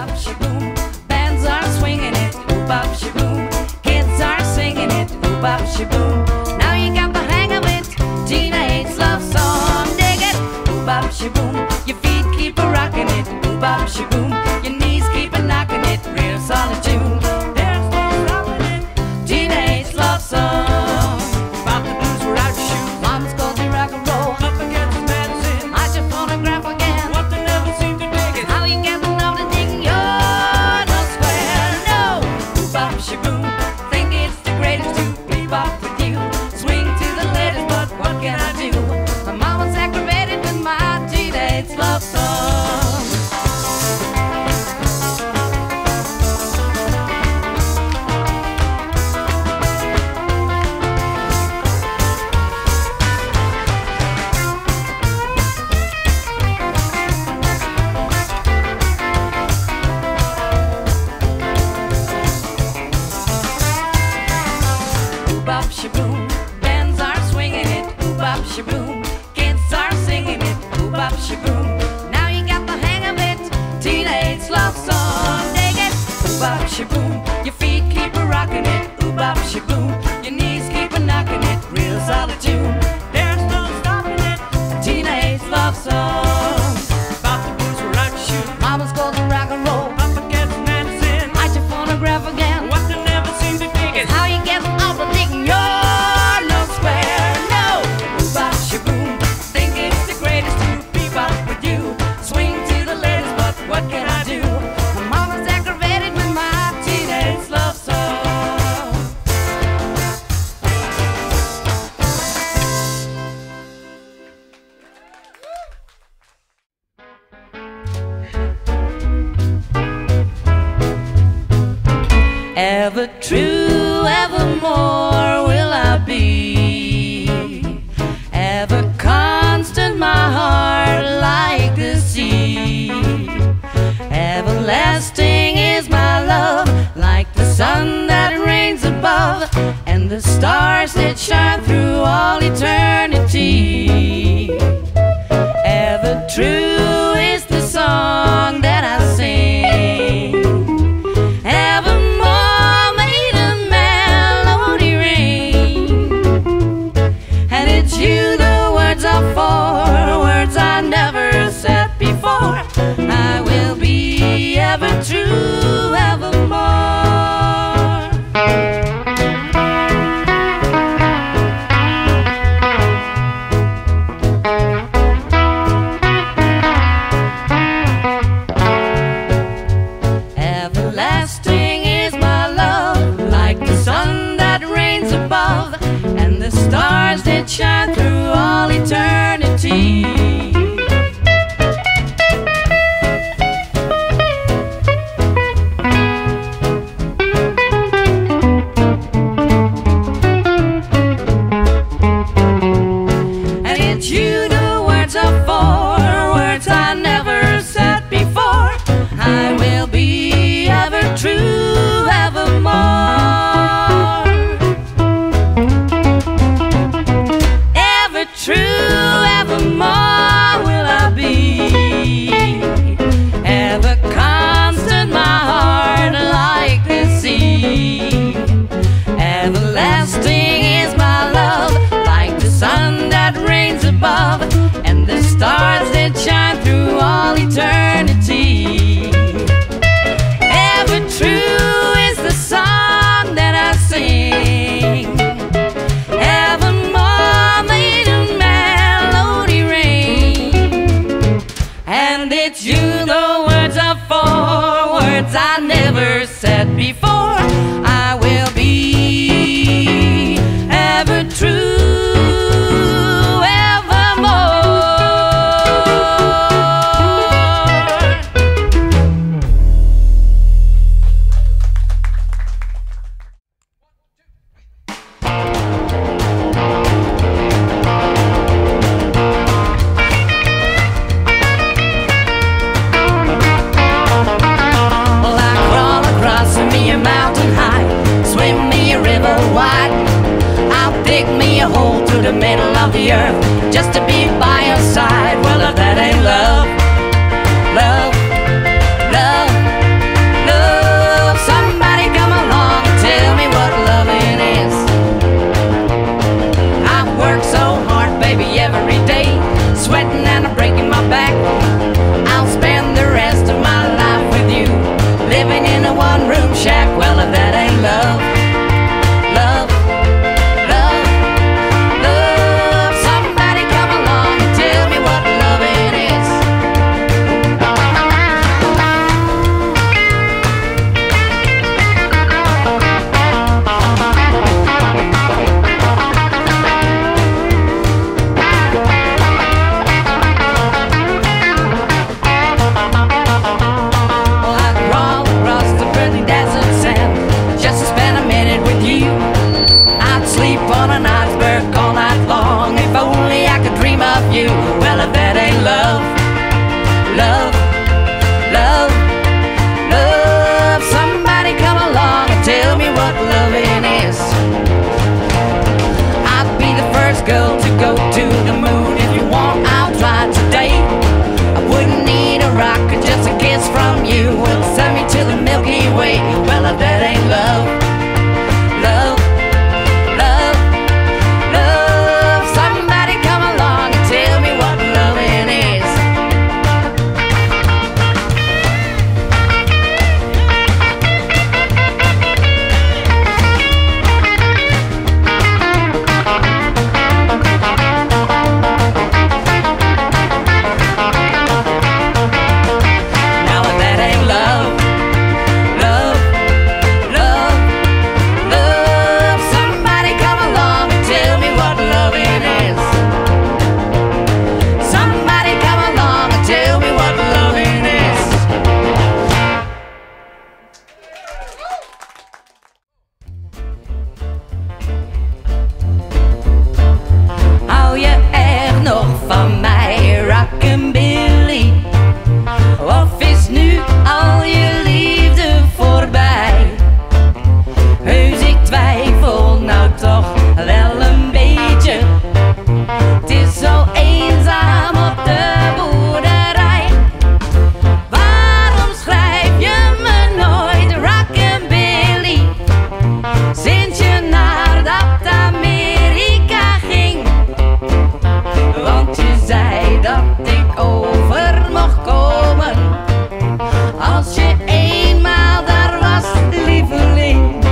bop shaboom. Bands are swinging it, ooh bop shaboom. Kids are singing it, ooh bop shaboom. Now you got the hang of it. Tina hates love song, dig it, ooh bop shaboom. Your feet keep a rocking it, ooh bop shaboom. Your knees keep a knocking it, real solid tune. There's no stopping it. Tina hates love song. Bop the blues without your shoes. Mama's called me rock and roll. Up against medicine. I just phonograph again. What they never seem to dig it. How you get the love to dig you're no square, no. Ooh bop shaboom. Think it's the greatest to bebop with you. Swing to the latest, but what can I do? My mama's aggravated with my Tina hates love song. Bop shaboom, bands are swinging it, ooh bop shaboom. Kids are singing it, ooh bop shaboom. Now you got the hang of it. Tina hates love song, dig it, ooh bop shaboom. Your feet keep a rocking it, ooh bop shaboom. Your knees keep a knocking it, real solid tune. There's no stopping it. Tina hates love song. Bop the blues without your shoes. Mama's called to rock and roll. Up against medicine. I just phonograph again. What they never seem to dig is how you get off the digging. You're no square, no. Ooh bop shaboom. Think it's the greatest to bebop with you. Swing to the latest, but what can I do? My mama's aggravated with my Tina hates love song. Ever true, evermore will I be. Ever constant, my heart like the sea. Everlasting is my love, like the sun that reigns above, and the stars that shine through all eternity. Ever true is the song that I sing. Evermore made a melody ring. And it's you the words are for, words I never said before. I will be ever true, evermore. Everlasting is my love, like the sun that reigns above, and the stars that shine through all eternity. And it's you the words are for, words I never said before. I will be ever true, evermore. Ever true, evermore will I be. Ever constant, my heart like the sea. Everlasting is my love, like the sun that reigns above, and the stars that shine through all eternity. Ever true is the song that I sing. Evermore made a melody ring. And it's you the words are for, words I never said before. I will be ever true, evermore. Well, I crawl across me a mountain high, swim me a river wide. I'll dig me a hole through the middle of the earth just to be by your side. Well, if that ain't love, love, love, go to the moon. If you want, I'll try today. I wouldn't need a rocket, just a kiss from you will send me to the Milky Way. Well, that ain't love. Love, love, love. Somebody come along and tell me what loving is. Now that ain't love. Love, love, love. Somebody come along and tell me what loving is. Somebody come along and tell me what loving is. Hou je er nog van mij, rockabilly? Of is nu al je liefde voorbij? Heus, ik twijfel nou toch wel een beetje. Het is zo eenzaam op de boerderij. Waarom schrijf je me nooit rockabilly? Sinds je naar dat Amerika ging. Want je zei dat ik over mocht komen. Als je eenmaal daar was, lieveling.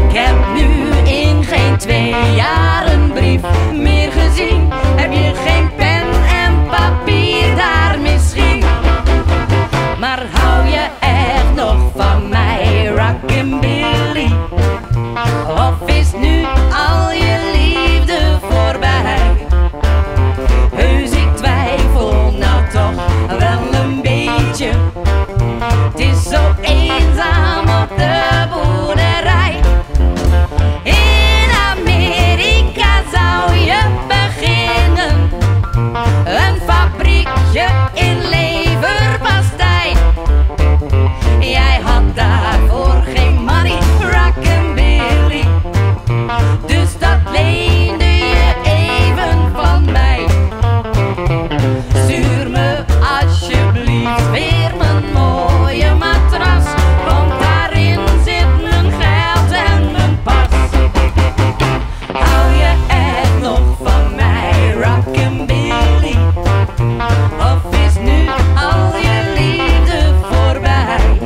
Ik heb nu in geen 2 jaar een brief meer gezien. Heb je geen pen en papier daar misschien? Maar hou je echt nog van mij, rockabilly? Of is nu al je liefde voorbij? Heus, ik twijfel nou toch wel een beetje. Het is zo eenzaam op de boerderij. In Amerika zou je beginnen, een fabriekje in leverpastei. Jij had daarvoor geen money, rockabilly. Dus dat leende je even van mij. Stuur me alsjeblieft weer mijn mooie matras, want daarin zit mijn geld en mijn pas. Hou je echt nog van mij, rockabilly? Of is nu al je liefde voorbij?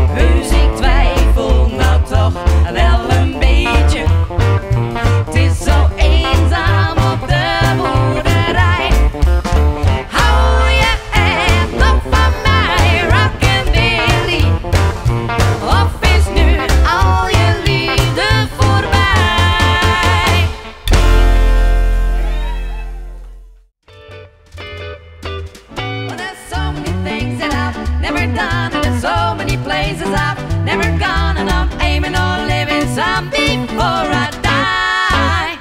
Heus, ik twijfel nou toch wel een beetje. Het is zo eenzaam op de boerderij. Hou je echt nog van mij, rockabilly? Of is nu al je liefde voorbij? Well, there's so many things that I've never done, and there's so many places I've never gone, and I'm aiming on living some before I die.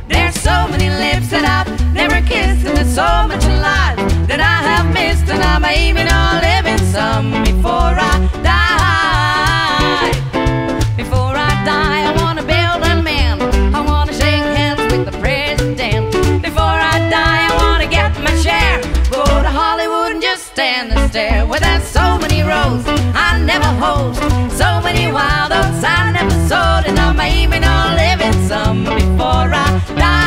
There's so many lips that I've never kissed, and there's so much life that I have missed, and I'm aiming on living some before I die. Before I die, I wanna build a man. I wanna shake hands with the president. Before I die, I wanna get my share. Go to Hollywood and just stand and stare. Well, there's so many roads I never host, so many wild oats I never sowed, and I'm aiming on living some before I die.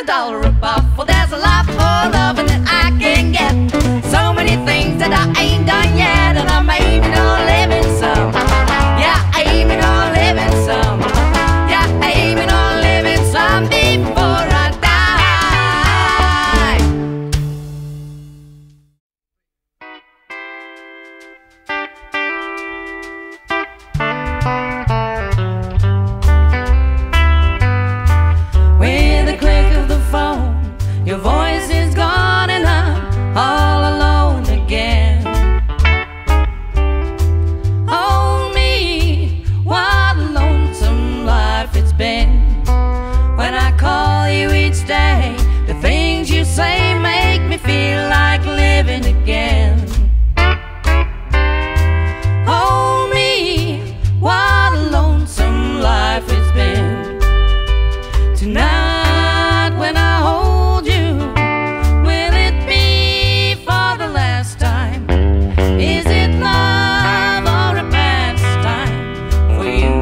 $1 a pop. Well, there's a lot more loving that I can get. So many things that I ain't done yet, and I'm aiming on living some. Yeah, aiming on living some. Yeah, aiming on living some before I die. With the click of the phone, your voice is gone and I'm all alone again. Oh me, what a lonesome life it's been. When I call you each day, the things you say make me feel like living again. Oh me, what a lonesome life it's been. Tonight when I hold you, will it be for the last time? Is it love or a pastime for you?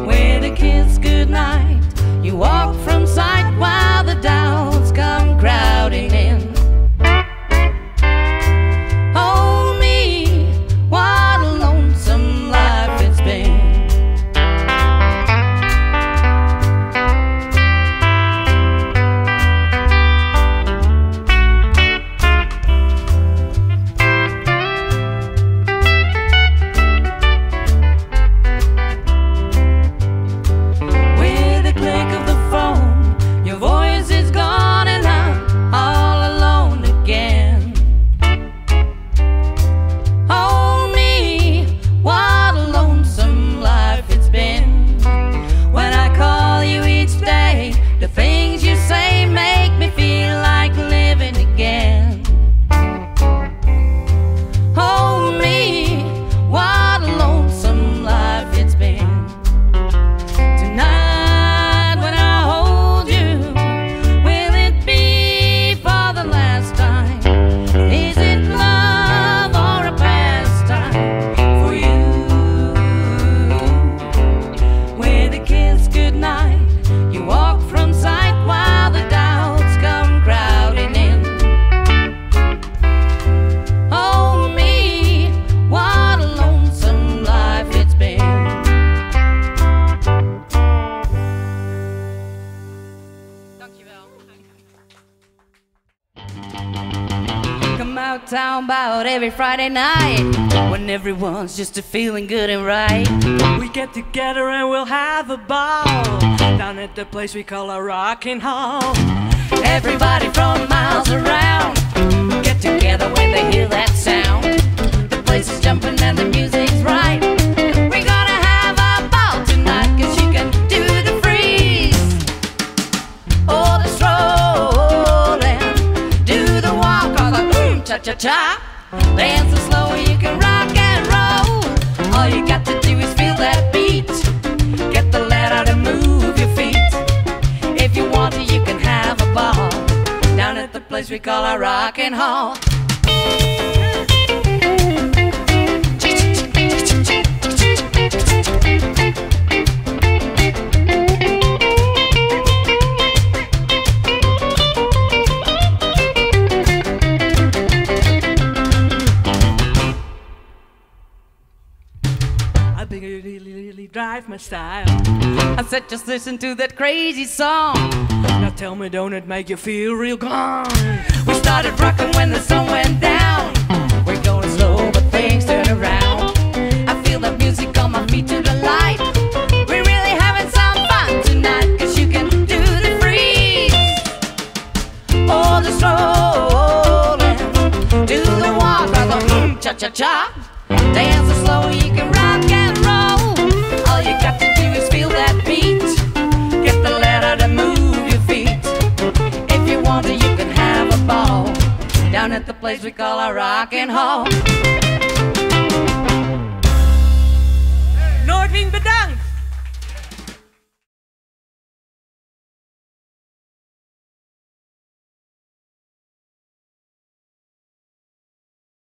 With a kiss goodnight, you walk from sight while the doubts come crowding in. Oh me, what a lonesome life it's been. With a click of the phone, your voice is gone and I'm all alone again. Oh me, what a lonesome life it's been. When I call you each day, the things you say make me feel like living again. Oh me, what a lonesome life it's been. Tonight when I hold you, will it be for the last time? Is it love or a pastime for you? With a kiss goodnight, you walk from sight while the doubts come crowding in. Oh me, what a lonesome life it's been. Dankjewel. Come out town about every Friday night, when everyone's just a feeling good and right. We get together and we'll have a ball down at the place we call a rockin' hall. Everybody from miles around get together when they hear that sound. The place is jumping and the music's right. We're gonna have a ball tonight, 'cause you can do the freeze or the stroll and do the walk or the cha-cha-cha. Dance so slow you can rock and roll. All you got to do is feel that beat. Get the letter to move your feet. If you want to, you can have a ball down at the place we call our rockin' hall. I think it really drive my style. I said just listen to that crazy song. Now tell me, don't it make you feel real gone? We started rocking when the sun went down. We're going slow, but things turn around. I feel the music on my feet to the light. We're really having some fun tonight, 'cause you can do the freeze or the stroll and do the walk or the cha-cha-cha. Dance so slow you can rock and roll. All you got to do is feel that beat. Get the letter to move your feet. If you want to, you can have a ball down at the place we call our rockin' hall.